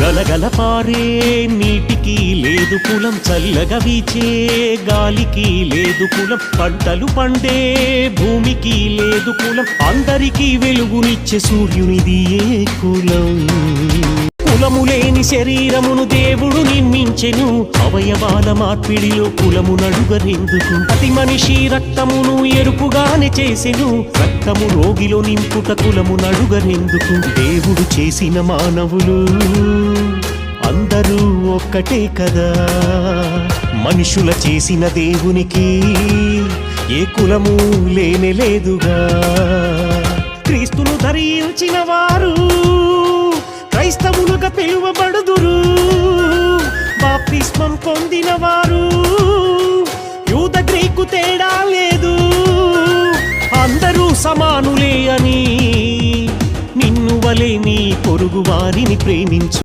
గలగల పారే నీటికి లేదు కులం, చల్లగా వీచే గాలికి లేదు కులం, పంటలు పండే భూమికి లేదు కులం, అందరికీ వెలుగునిచ్చే సూర్యునిది ఏ కులం? కులము లేని శరీరమును దేవుడు నిర్మించెను, అవయవాల మార్పిడిలో కులము నడుగరెందుకు? ప్రతి మనిషి రక్తమును ఎరుపుగానే చేసెను, రక్తము రోగిలో నింపుట కులము నడుగరెందుకు? దేవుడు చేసిన మానవులు అందరూ ఒక్కటే కదా, మనుషుల చేసిన దేవునికి ఏ కులము లేనేలేదుగా. క్రీస్తును ధరించిన వారు క్రైస్తవులుగా పిలువబడుదురు, బాప్తిస్మం పొందిన వారు యూద గ్రీకు తేడా లేదు, అందరూ సమానులే అని నిన్ను వలె నీ పొరుగు వారిని ప్రేమించు.